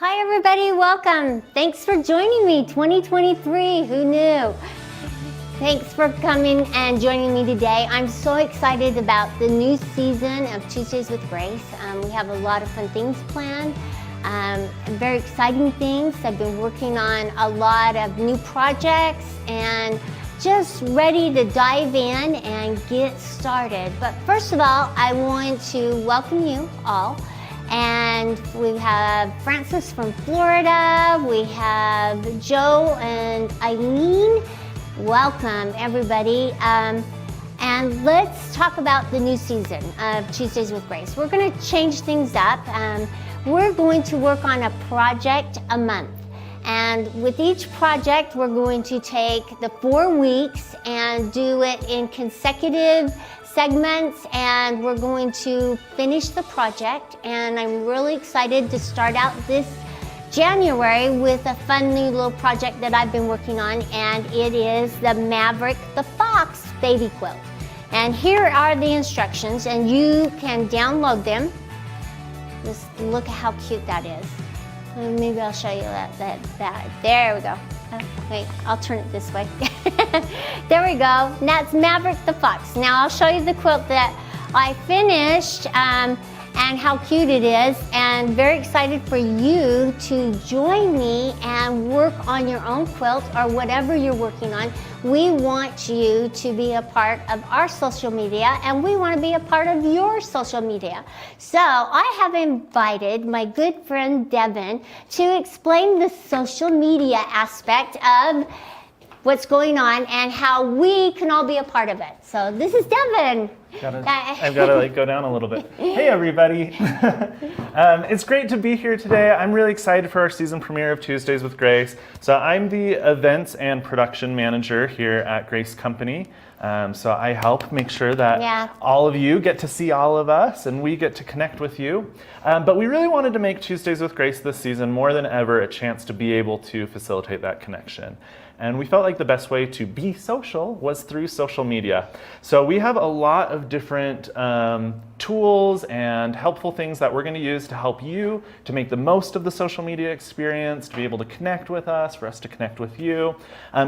Hi everybody, welcome. Thanks for joining me, 2023, who knew? Thanks for coming and joining me today. I'm so excited about the new season of Tuesdays with Grace. We have a lot of fun things planned, very exciting things. I've been working on a lot of new projects and just ready to dive in and get started. But first of all, I want to welcome you all. And we have Francis from Florida, we have Joe and Eileen. Welcome everybody. And let's talk about the new season of Tuesdays with Grace. We're going to change things up. We're going to work on a project a month. And with each project, we're going to take the 4 weeks and do it in consecutive segments, and we're going to finish the project. And I'm really excited to start out this January with a fun new little project that I've been working on, and it is the Maverick the Fox baby quilt. And here are the instructions, and you can download them. Just look at how cute that is. Maybe I'll show you that. There we go. Wait, I'll turn it this way. There we go. That's Maverick the Fox. Now I'll show you the quilt that I finished and how cute it is, and very excited for you to join me and work on your own quilt or whatever you're working on. We want you to be a part of our social media, and we want to be a part of your social media. So I have invited my good friend Devin to explain the social media aspect of what's going on and how we can all be a part of it. So this is Devin. I've got to go down a little bit. Hey everybody. It's great to be here today. I'm really excited for our season premiere of Tuesdays with Grace. So I'm the events and production manager here at Grace Company. So I help make sure that all of you get to see all of us and we get to connect with you. But we really wanted to make Tuesdays with Grace this season more than ever a chance to be able to facilitate that connection. And we felt like the best way to be social was through social media. So we have a lot of different tools and helpful things that we're going to use to help you to make the most of the social media experience, to be able to connect with us, for us to connect with you.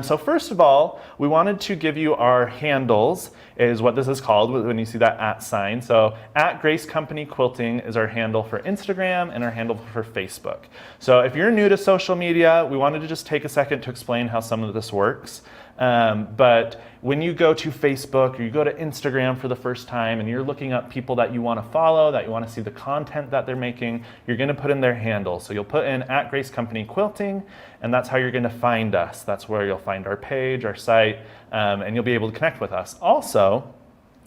So first of all, we wanted to give you our handles, is what this is called when you see that @ sign. So at Grace Company Quilting is our handle for Instagram and our handle for Facebook. So if you're new to social media, we wanted to just take a second to explain how some of this works. But when you go to Facebook or you go to Instagram for the first time and you're looking up people that you want to follow, that you want to see the content that they're making, you're going to put in their handle. So you'll put in at Grace Company Quilting, and that's how you're going to find us. That's where you'll find our page, our site, and you'll be able to connect with us. Also,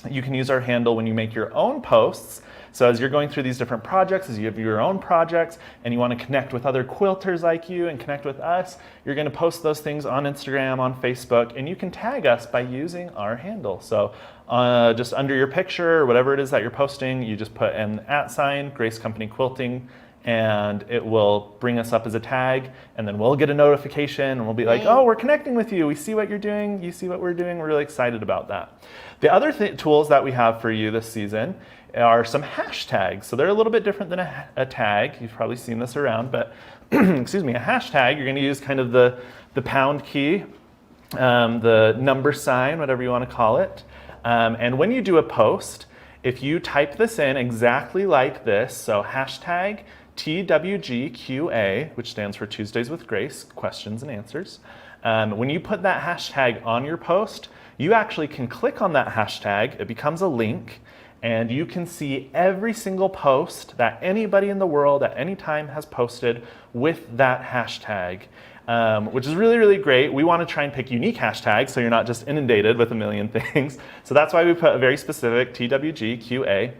you can use our handle when you make your own posts. So as you're going through these different projects, as you have your own projects and you want to connect with other quilters like you and connect with us, you're going to post those things on Instagram, on Facebook, and you can tag us by using our handle. So just under your picture or whatever it is that you're posting, you just put an @ sign, Grace Company Quilting, and it will bring us up as a tag, and then we'll get a notification and we'll be like, oh, we're connecting with you. We see what you're doing. You see what we're doing. We're really excited about that. The other tools that we have for you this season are some hashtags. So they're a little bit different than a tag. You've probably seen this around, but excuse me, a hashtag, you're going to use kind of the pound key, the number sign, whatever you want to call it. And when you do a post, if you type this in exactly like this, so hashtag TWGQA, which stands for Tuesdays with Grace, questions and answers. When you put that hashtag on your post, you actually can click on that hashtag. It becomes a link, and you can see every single post that anybody in the world at any time has posted with that hashtag, which is really, really great. We want to try and pick unique hashtags so you're not just inundated with a million things. So that's why we put a very specific TWGQA,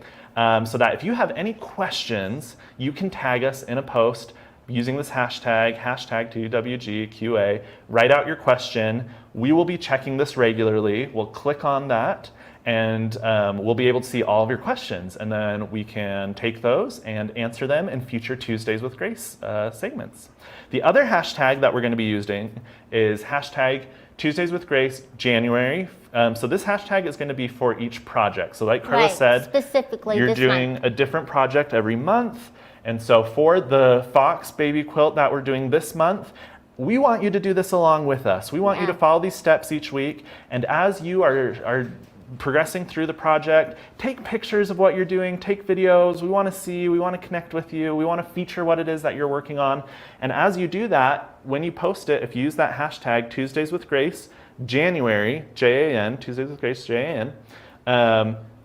so that if you have any questions, you can tag us in a post using this hashtag, hashtag TWGQA, write out your question. We will be checking this regularly. We'll click on that, and we'll be able to see all of your questions, and then we can take those and answer them in future Tuesdays with Grace segments. The other hashtag that we're going to be using is hashtag Tuesdays with Grace January. So this hashtag is going to be for each project. So like Karla said, specifically you're this doing month. a different project every month, And so for the Fox baby quilt that we're doing this month, we want you to do this along with us. We want you to follow these steps each week. And as you are progressing through the project, take pictures of what you're doing, take videos. We want to see, we want to connect with you, we want to feature what it is that you're working on. And as you do that, when you post it, if you use that hashtag Tuesdays with Grace, January, Jan, Tuesdays with Grace, Jan,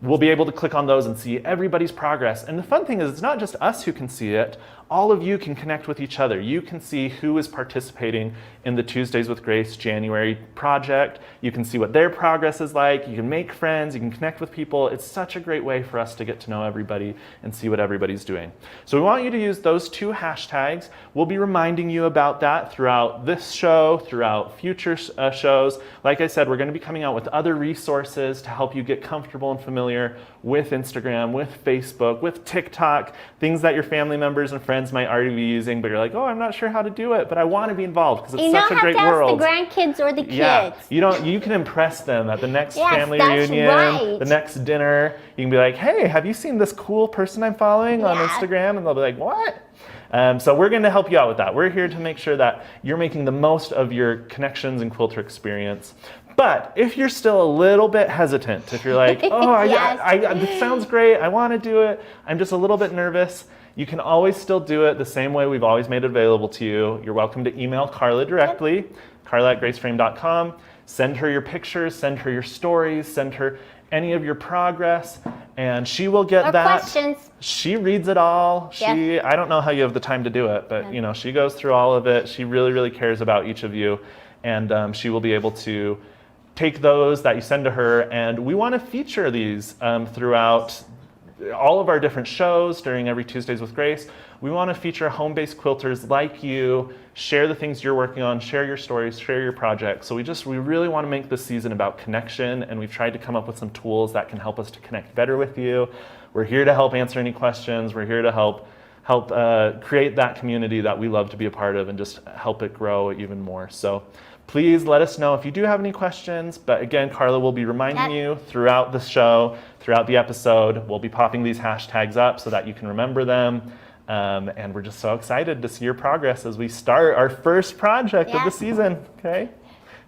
we'll be able to click on those and see everybody's progress. And the fun thing is, it's not just us who can see it. All of you can connect with each other. You can see who is participating in the Tuesdays with Grace January project. You can see what their progress is like. You can make friends. You can connect with people. It's such a great way for us to get to know everybody and see what everybody's doing. So we want you to use those 2 hashtags. We'll be reminding you about that throughout this show, throughout future shows. Like I said, we're going to be coming out with other resources to help you get comfortable and familiar with Instagram, with Facebook, with TikTok, things that your family members and friends might already be using, but you're like, oh, I'm not sure how to do it, but I want to be involved because it's such a great world. You don't have to ask the grandkids or the kids. Yeah, you can impress them at the next family reunion, the next dinner. You can be like, hey, have you seen this cool person I'm following on Instagram? And they'll be like, what? So we're going to help you out with that. We're here to make sure that you're making the most of your connections and quilter experience. But if you're still a little bit hesitant, if you're like, oh, this sounds great, I want to do it, I'm just a little bit nervous, you can always still do it the same way we've always made it available to you. You're welcome to email Karla directly, Karla@graceframe.com. Send her your pictures, send her your stories, send her any of your progress, and she will get that. Questions. She reads it all. I don't know how you have the time to do it, but she goes through all of it. She really, really cares about each of you, and she will be able to take those that you send to her, and we want to feature these throughout all of our different shows during every Tuesdays with Grace. We want to feature home-based quilters like you, share the things you're working on, share your stories, share your projects. So we really want to make this season about connection, and we've tried to come up with some tools that can help us to connect better with you. We're here to help answer any questions. We're here to help create that community that we love to be a part of and just help it grow even more. So please let us know if you do have any questions. But again, Karla will be reminding you throughout the show, throughout the episode. We'll be popping these hashtags up so that you can remember them. And we're just so excited to see your progress as we start our first project of the season. Okay,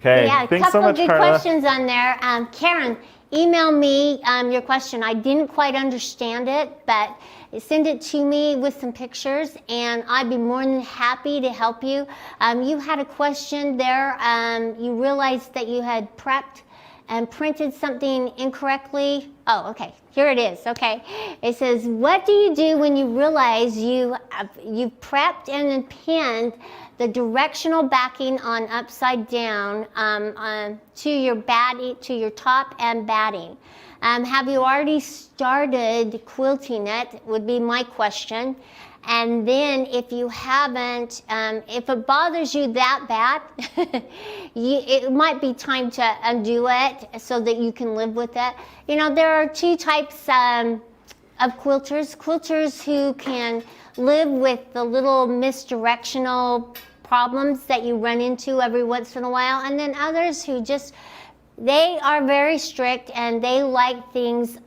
thanks so much, Karla. A couple good questions on there. Karen, email me your question. I didn't quite understand it, but send it to me with some pictures, and I'd be more than happy to help you. You had a question there. You realized that you had prepped and printed something incorrectly. Oh, okay. Here it is. Okay. It says, what do you do when you realize you've prepped and pinned the directional backing on upside down to your top and batting? Have you already started quilting it, would be my question. And then if you haven't, if it bothers you that bad, it might be time to undo it so that you can live with it. There are 2 types of quilters. Quilters who can live with the little misdirectional problems that you run into every once in a while, and then others who they are very strict and they like things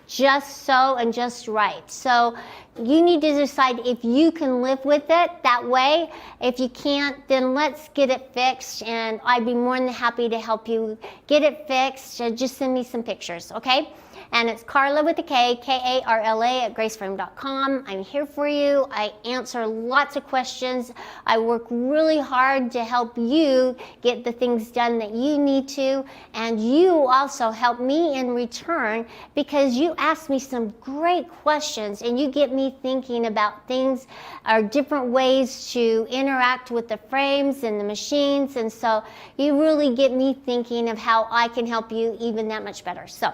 just so and just right. So you need to decide if you can live with it that way. If you can't, then let's get it fixed, and I'd be more than happy to help you get it fixed. Just send me some pictures, okay? And it's Karla with a K, Karla @graceframe.com. I'm here for you. I answer lots of questions. I work really hard to help you get the things done that you need to. And you also help me in return because you ask me some great questions and you get me thinking about things or different ways to interact with the frames and the machines. And so you really get me thinking of how I can help you even that much better. So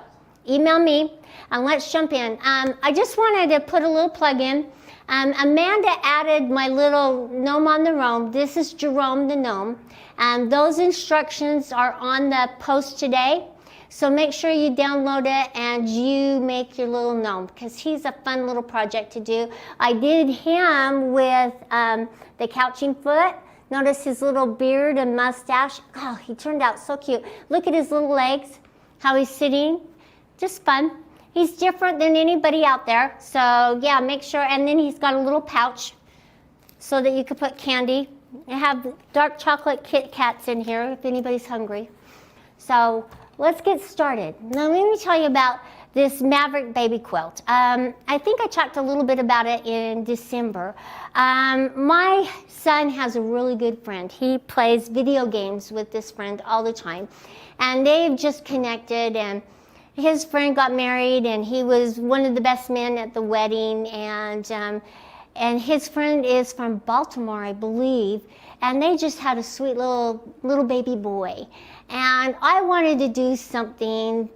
email me and let's jump in. I just wanted to put a little plug in. Amanda added my little gnome on the roam. This is Jerome the gnome. Those instructions are on the post today. So make sure you download it and you make your little gnome because he's a fun little project to do. I did him with the couching foot. Notice his little beard and mustache. Oh, he turned out so cute. Look at his little legs, how he's sitting. Just fun. he's different than anybody out there. So yeah, make sure. And then he's got a little pouch so that you could put candy. I have dark chocolate Kit Kats in here if anybody's hungry. So let's get started. Now let me tell you about this Maverick baby quilt. I think I talked a little bit about it in December. My son has a really good friend. He plays video games with this friend all the time. And they've just connected, and his friend got married, and he was one of the best men at the wedding. And his friend is from Baltimore, I believe. And they just had a sweet little baby boy. And I wanted to do something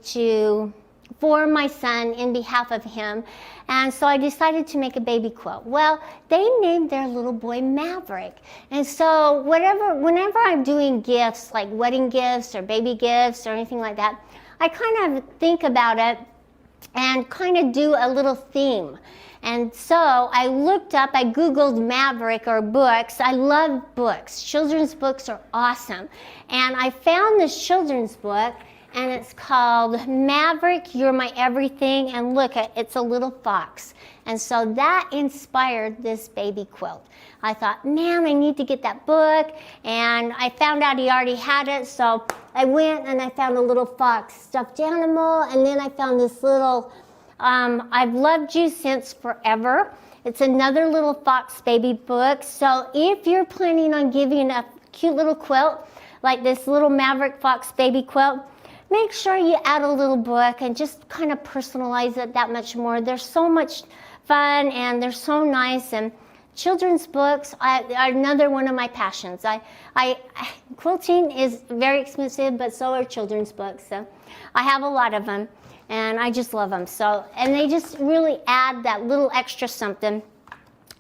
for my son in behalf of him. And so I decided to make a baby quilt. Well, they named their little boy Maverick. And so whenever I'm doing gifts, like wedding gifts or baby gifts or anything like that, I kind of think about it and kind of do a little theme. And so I Googled Maverick or books. I love books. Children's books are awesome. And I found this children's book, and it's called Maverick, You're My Everything. And look, it's a little fox. And so that inspired this baby quilt. I thought, man, I need to get that book. And I found out he already had it. So I went and I found a little fox stuffed animal. And then I found this little, I've loved you since forever. It's another little fox baby book. So if you're planning on giving a cute little quilt, like this little Maverick fox baby quilt, make sure you add a little book and just kind of personalize it that much more. They're so much fun and they're so nice. And children's books are another one of my passions. Quilting is very expensive, but so are children's books. So I have a lot of them, and I just love them. So, and they just really add that little extra something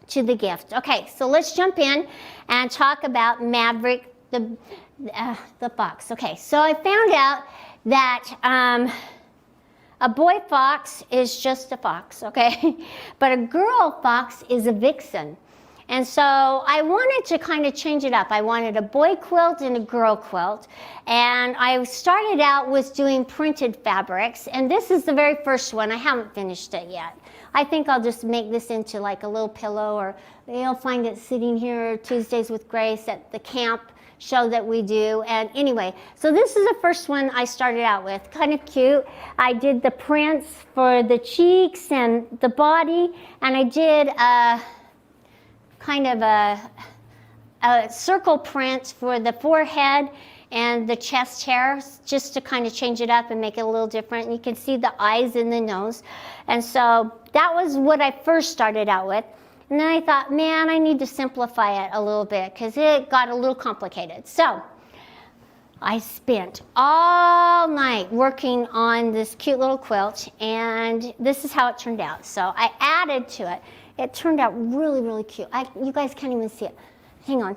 to the gift. Okay, so let's jump in and talk about Maverick, the fox. Okay, so I found out that a boy fox is just a fox, okay? But a girl fox is a vixen. And so I wanted to kind of change it up. I wanted a boy quilt and a girl quilt. And I started out with doing printed fabrics. And this is the very first one. I haven't finished it yet. I think I'll just make this into like a little pillow, or you'll find it sitting here Tuesdays with Grace at the camp show that we do. And anyway, so this is the first one I started out with, kind of cute. I did the prints for the cheeks and the body, and I did a kind of a circle print for the forehead and the chest hairs, just to kind of change it up and make it a little different. You can see the eyes and the nose. And so that was what I first started out with. And then I thought, man, I need to simplify it a little bit because it got a little complicated. So I spent all night working on this cute little quilt, and this is how it turned out. So I added to it. It turned out really, really cute. You guys can't even see it. Hang on.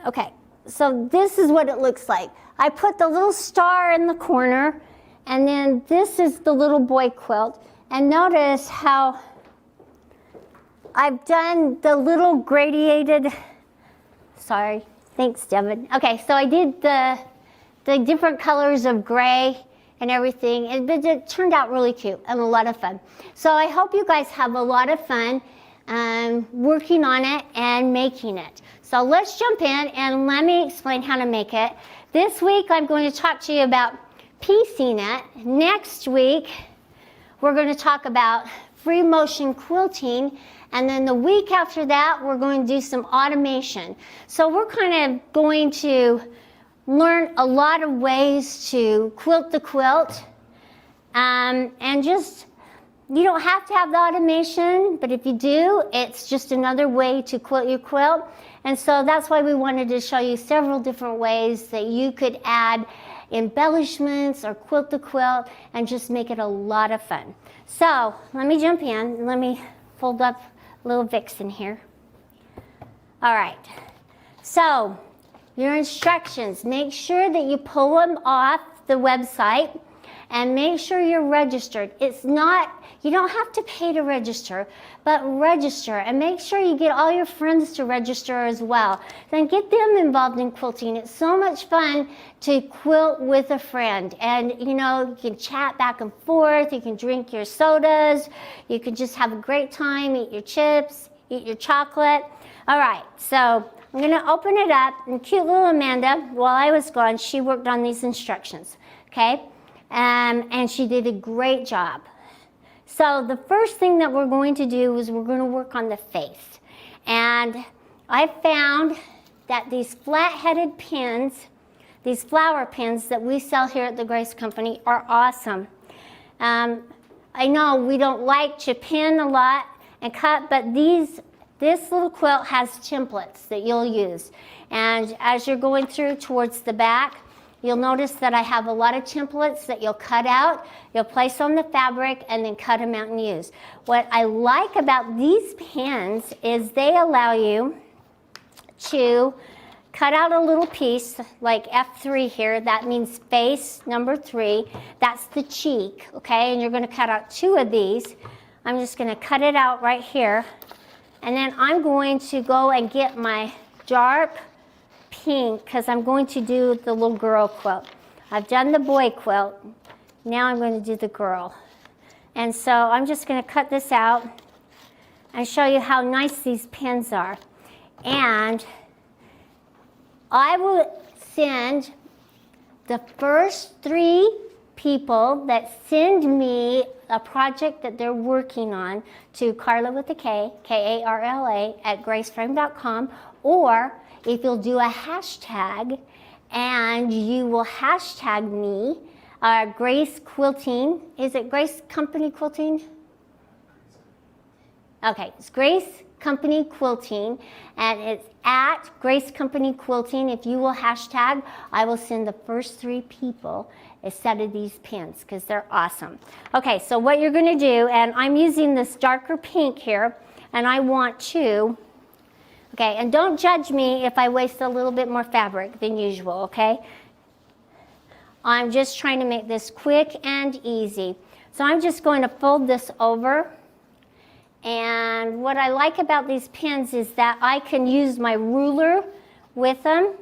Okay, so this is what it looks like. I put the little star in the corner, and then this is the little boy quilt. And notice how I've done the little gradiated, sorry, thanks Devin. Okay, so I did the different colors of gray and everything, and it turned out really cute and a lot of fun. So I hope you guys have a lot of fun working on it and making it. So let's jump in and let me explain how to make it. This week I'm going to talk to you about piecing it. Next week we're going to talk about free motion quilting. And then the week after that, we're going to do some automation. So we're kind of going to learn a lot of ways to quilt the quilt. And just, you don't have to have the automation, but if you do, it's just another way to quilt your quilt. And so that's why we wanted to show you several different ways that you could add embellishments or quilt the quilt and just make it a lot of fun. So let me jump in. Let me fold up little Vixen here. All right, so your instructions, make sure that you pull them off the website and make sure you're registered. It's not, you don't have to pay to register, but register and make sure you get all your friends to register as well. Then get them involved in quilting. It's so much fun to quilt with a friend, and you know, you can chat back and forth, you can drink your sodas, you can just have a great time, eat your chips, eat your chocolate. All right, so I'm gonna open it up, and cute little Amanda, while I was gone, she worked on these instructions, okay? And she did a great job. So the first thing that we're going to do is we're going to work on the face. And I found that these flat-headed pins, these flower pins that we sell here at the Grace Company are awesome. I know we don't like to pin a lot and cut, but this little quilt has templates that you'll use. And as you're going through towards the back, you'll notice that I have a lot of templates that you'll cut out, you'll place on the fabric, and then cut them out and use. What I like about these pins is they allow you to cut out a little piece, like F3 here, that means face number 3, that's the cheek, okay? And you're gonna cut out 2 of these. I'm just gonna cut it out right here, and then I'm going to go and get my dark pink, because I'm going to do the little girl quilt. I've done the boy quilt, now I'm going to do the girl. And so I'm just going to cut this out and show you how nice these pins are. And I will send the first 3 people that send me a project that they're working on to Karla with a K, K-A-R-L-A, at graceframe.com, or if you'll do a hashtag and you will hashtag me, Grace Quilting. Is it Grace Company Quilting? Okay, it's Grace Company Quilting, and it's at Grace Company Quilting. If you will hashtag, I will send the first 3 people a set of these pins because they're awesome. Okay, so what you're going to do, and I'm using this darker pink here, and I want to, okay, and don't judge me if I waste a little bit more fabric than usual, okay? I'm just trying to make this quick and easy. So I'm just going to fold this over. And what I like about these pins is that I can use my ruler with them.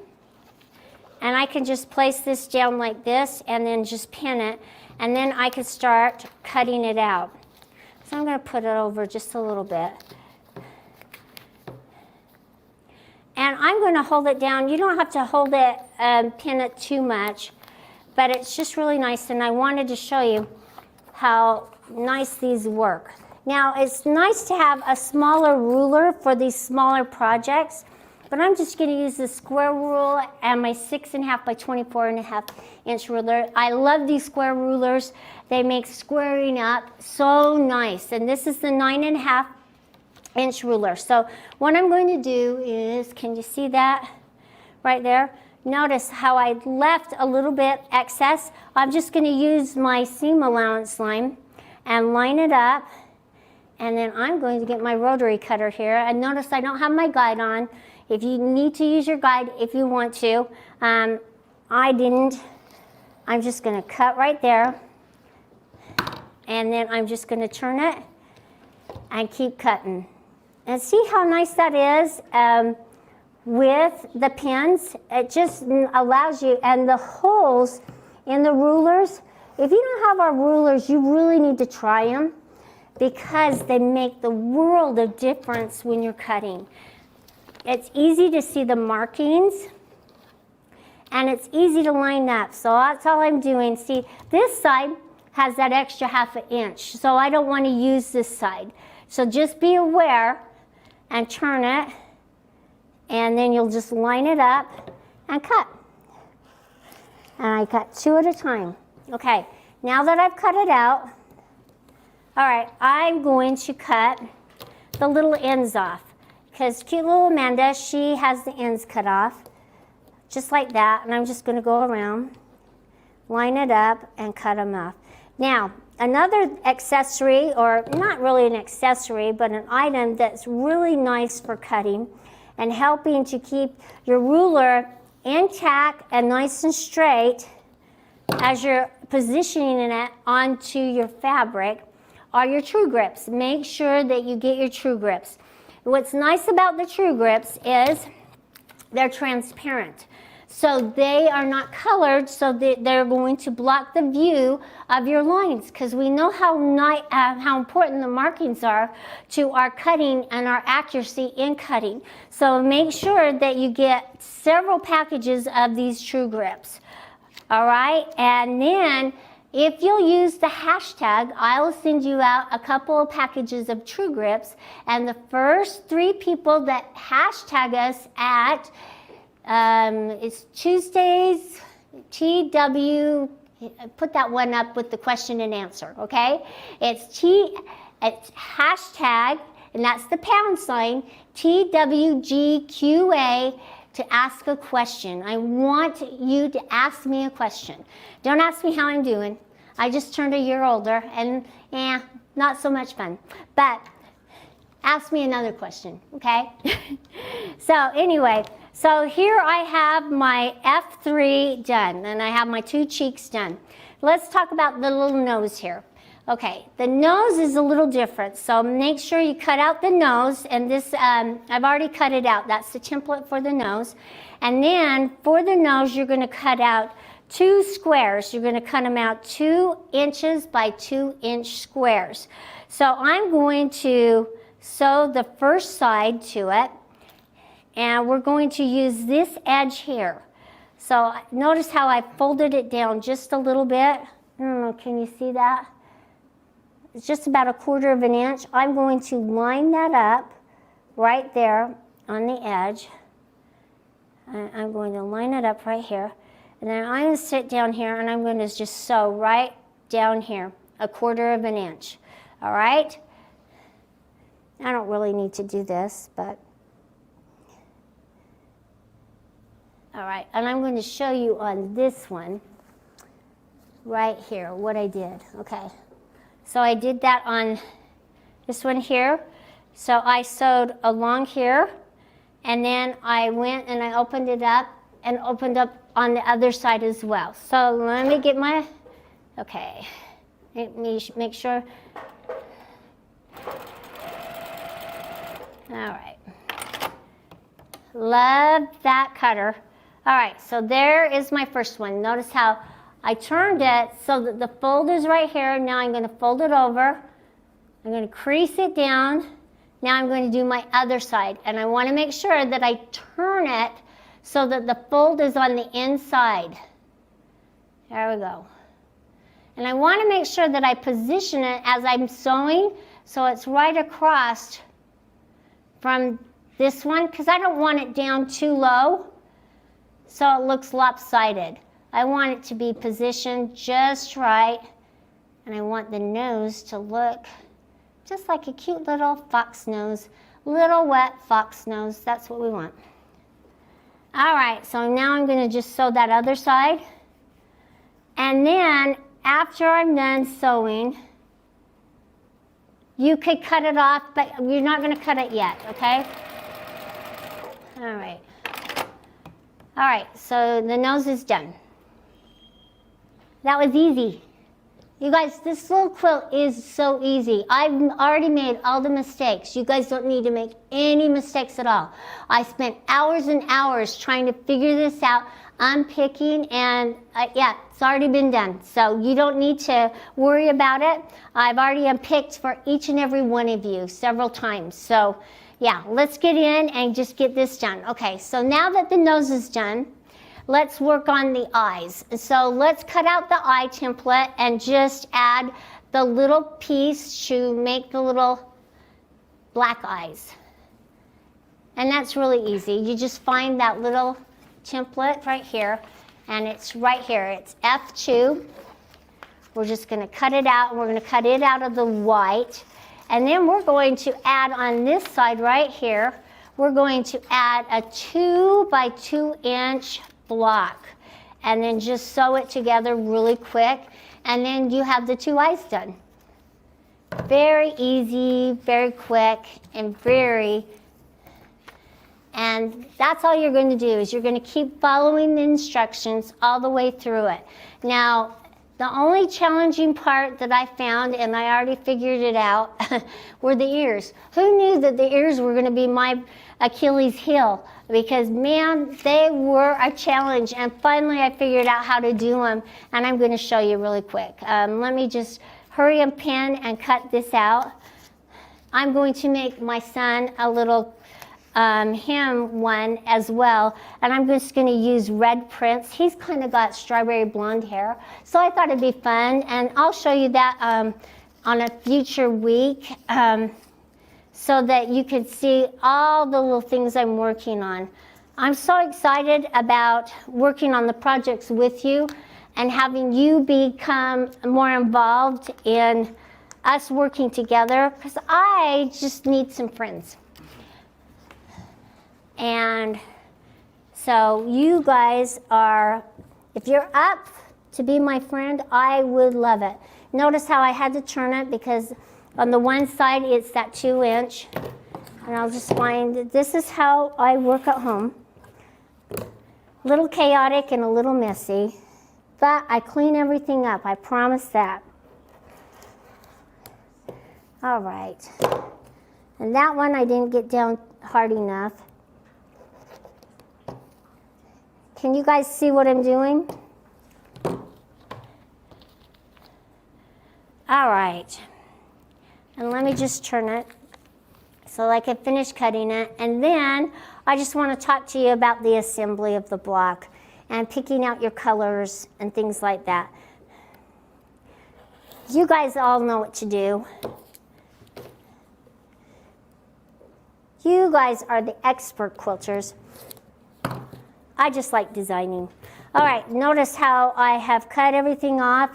And I can just place this down like this and then just pin it. And then I can start cutting it out. So I'm going to put it over just a little bit. And I'm going to hold it down. You don't have to hold it and pin it too much, but it's just really nice, and I wanted to show you how nice these work. Now, it's nice to have a smaller ruler for these smaller projects, but I'm just going to use the square rule and my 6.5 by 24.5 inch ruler. I love these square rulers. They make squaring up so nice, and this is the 9.5 inch ruler. So what I'm going to do is, can you see that right there? Notice how I left a little bit excess. I'm just going to use my seam allowance line and line it up, and then I'm going to get my rotary cutter here. And notice I don't have my guide on. If you need to use your guide, if you want to, I didn't. I'm just going to cut right there, and then I'm just going to turn it and keep cutting. And see how nice that is with the pins? It just allows you, and the holes in the rulers, if you don't have our rulers, you really need to try them because they make the world of difference when you're cutting. It's easy to see the markings, and it's easy to line up. So that's all I'm doing. See, this side has that extra 1/2 inch, so I don't want to use this side. So just be aware and turn it, and then you'll just line it up and cut. And I cut 2 at a time. Okay, now that I've cut it out, all right, I'm going to cut the little ends off, because cute little Amanda, she has the ends cut off, just like that, and I'm just going to go around, line it up, and cut them off. Now, another accessory, or not really an accessory, but an item that's really nice for cutting and helping to keep your ruler intact and nice and straight as you're positioning it onto your fabric are your true grips. Make sure that you get your true grips. What's nice about the true grips is they're transparent. So they are not colored, so they're going to block the view of your lines, because we know how important the markings are to our cutting and our accuracy in cutting. So make sure that you get several packages of these true grips. All right, and then if you'll use the hashtag, I'll send you out a couple of packages of true grips, and the first 3 people that hashtag us at it's Tuesdays, TW, put that one up with the question and answer, okay? It's hashtag, and that's the # TWGQA to ask a question. I want you to ask me a question. Don't ask me how I'm doing. I just turned a year older, and not so much fun. But ask me another question, okay? So anyway, so here I have my F3 done, and I have my 2 cheeks done. Let's talk about the little nose here. Okay, the nose is a little different, so make sure you cut out the nose, and this, I've already cut it out. That's the template for the nose. And then for the nose, you're gonna cut out 2 squares. You're gonna cut them out 2 inches by 2 inch squares. So I'm going to sew the first side to it, and we're going to use this edge here. So notice how I folded it down just a little bit. I don't know, can you see that? It's just about 1/4 of an inch. I'm going to line that up right there on the edge. I'm going to line it up right here. And then I'm going to sit down here, and I'm going to just sew right down here, 1/4 of an inch. All right? I don't really need to do this, but all right, and I'm going to show you on this one right here what I did. Okay, so I did that on this one here. So I sewed along here, and then I went and I opened it up and opened up on the other side as well. So let me get my, okay, let me make sure. All right, love that cutter. All right, so there is my first one. Notice how I turned it so that the fold is right here. Now I'm going to fold it over. I'm going to crease it down. Now I'm going to do my other side, and I want to make sure that I turn it so that the fold is on the inside. There we go. And I want to make sure that I position it as I'm sewing so it's right across from this one, because I don't want it down too low so it looks lopsided. I want it to be positioned just right, and I want the nose to look just like a cute little fox nose, little wet fox nose. That's what we want. All right, so now I'm going to just sew that other side, and then after I'm done sewing, you could cut it off, but you're not going to cut it yet, okay? All right. All right, so the nose is done. That was easy. You guys, this little quilt is so easy. I've already made all the mistakes. You guys don't need to make any mistakes at all. I spent hours and hours trying to figure this out, unpicking, and yeah, it's already been done. So you don't need to worry about it. I've already unpicked for each and every one of you several times. So yeah, let's get in and just get this done. Okay, so now that the nose is done, let's work on the eyes. So let's cut out the eye template and just add the little piece to make the little black eyes. And that's really easy. You just find that little template right here, and it's right here. It's F2. We're just going to cut it out, and we're going to cut it out of the white. And then we're going to add on this side right here, we're going to add a 2 by 2 inch block, and then just sew it together really quick, and then you have the 2 eyes done. Very easy, very quick, and that's all you're going to do is you're going to keep following the instructions all the way through it. Now, The only challenging part that I found, and I already figured it out, were the ears. Who knew that the ears were going to be my Achilles heel? Because man, they were a challenge, and finally I figured out how to do them, and I'm going to show you really quick. Let me just hurry and pin and cut this out. I'm going to make my son a little him one as well, and I'm just going to use red prints. He's kind of got strawberry blonde hair, so I thought it'd be fun, and I'll show you that on a future week so that you can see all the little things I'm working on. I'm so excited about working on the projects with you and having you become more involved in us working together, because I just need some friends. And so you guys are, if you're up to be my friend, I would love it. Notice how I had to turn it because on the one side it's that 2-inch. And I'll just find, this is how I work at home. A little chaotic and a little messy, but I clean everything up, I promise that. All right. And that one I didn't get down hard enough. Can you guys see what I'm doing? All right. And let me just turn it so I can finish cutting it. And then I just want to talk to you about the assembly of the block and picking out your colors and things like that. You guys all know what to do. You guys are the expert quilters. I just like designing. All right, notice how I have cut everything off.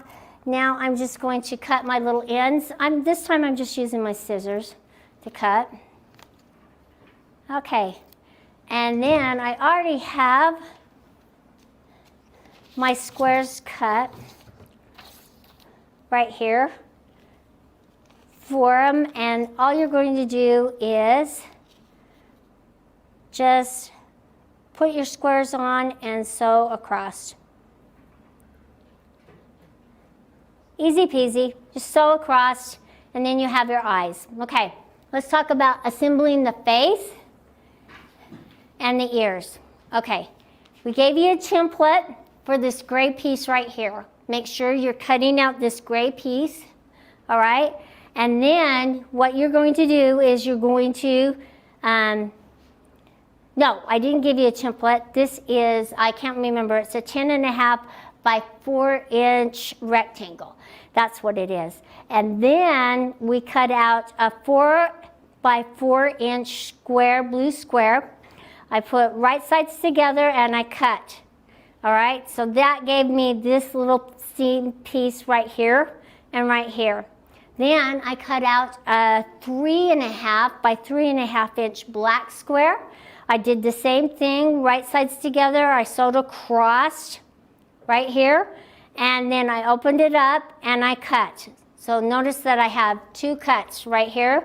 Now I'm just going to cut my little ends. This time I'm just using my scissors to cut. Okay, and then I already have my squares cut right here for them, and all you're going to do is just put your squares on and sew across. Easy peasy, just sew across and then you have your eyes. Okay, let's talk about assembling the face and the ears. Okay, we gave you a template for this gray piece right here. Make sure you're cutting out this gray piece, all right? And then what you're going to do is you're going to, no, I didn't give you a template. This is, I can't remember, it's a 10.5 by 4-inch rectangle. That's what it is. And then we cut out a 4 by 4-inch square, blue square. I put right sides together and I cut. All right, so that gave me this little seam piece right here and right here. Then I cut out a 3.5 by 3.5-inch black square. I did the same thing, right sides together. I sewed across right here, and then I opened it up and I cut. So notice that I have 2 cuts right here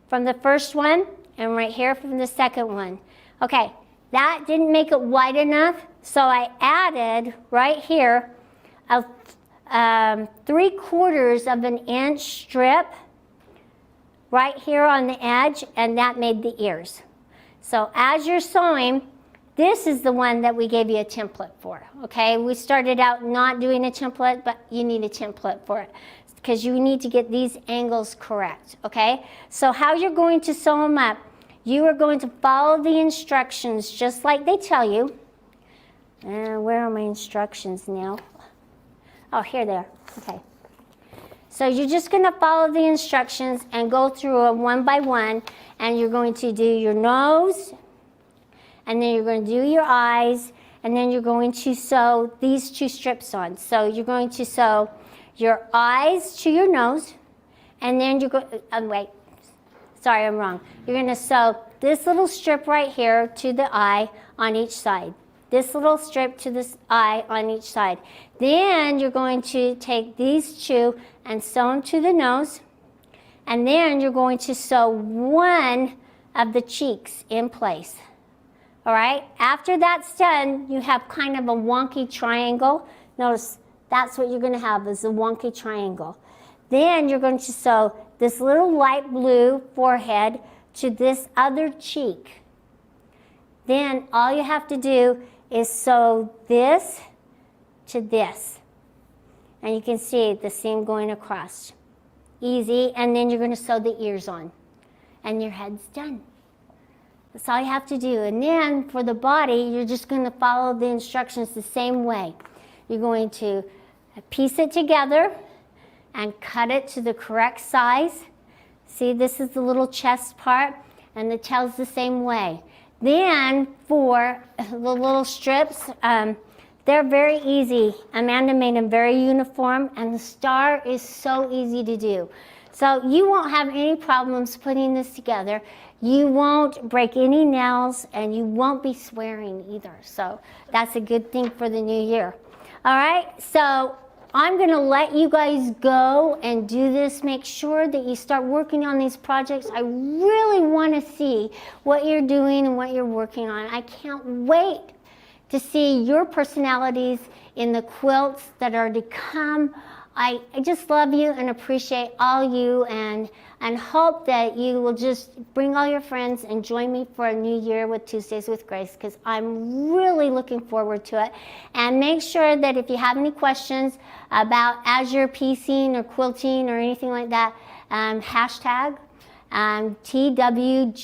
from the first one and right here from the second one. Okay, that didn't make it wide enough, so I added right here a 3/4 of an inch strip right here on the edge, and that made the ears. So as you're sewing, this is the one that we gave you a template for, okay? We started out not doing a template, but you need a template for it because you need to get these angles correct, okay? So how you're going to sew them up, you are going to follow the instructions just like they tell you. Where are my instructions now? Oh, here they are, okay. So you're just gonna follow the instructions and go through them one by one, and you're going to do your nose, and then you're going to do your eyes, and then you're going to sew these 2 strips on. So you're going to sew your eyes to your nose, and then you're going, wait, sorry, I'm wrong. You're gonna sew this little strip right here to the eye on each side. This little strip to this eye on each side. Then you're going to take these 2 and sew them to the nose, and then you're going to sew one of the cheeks in place. All right, after that's done, you have kind of a wonky triangle. Notice That's what you're going to have, is a wonky triangle. Then you're going to sew this little light blue forehead to this other cheek. Then all you have to do is sew this to this. And you can see the seam going across. Easy, and then you're going to sew the ears on. And your head's done. That's all you have to do. And then for the body, you're just going to follow the instructions the same way. You're going to piece it together and cut it to the correct size. See, this is the little chest part, and the tail's the same way. Then for the little strips, they're very easy. Amanda made them very uniform, and the star is so easy to do. So you won't have any problems putting this together. You won't break any nails, and you won't be swearing either. So that's a good thing for the new year. All right, so I'm going to let you guys go and do this. Make sure that you start working on these projects. I really want to see what you're doing and what you're working on. I can't wait to see your personalities in the quilts that are to come. I just love you and appreciate all you, and hope that you will just bring all your friends and join me for a new year with Tuesdays with Grace, because I'm really looking forward to it. And make sure that if you have any questions about as you're piecing or quilting or anything like that, hashtag TWGQA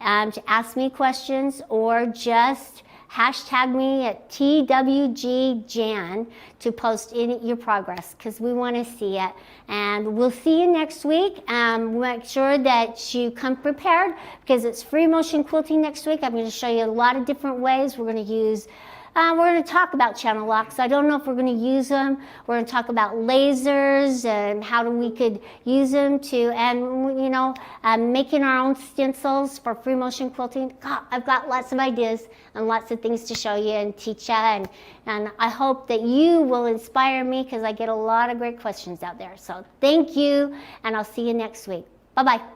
to ask me questions, or just hashtag me at TWGJan to post in your progress, because we want to see it. And we'll see you next week. Make sure that you come prepared, because it's free motion quilting next week. I'm going to show you a lot of different ways. We're going to use we're going to talk about channel locks. I don't know if we're going to use them. We're going to talk about lasers and how we could use them to, and you know, making our own stencils for free motion quilting. God, I've got lots of ideas and lots of things to show you and teach you, and I hope that you will inspire me, because I get a lot of great questions out there. So thank you, and I'll see you next week. Bye-bye.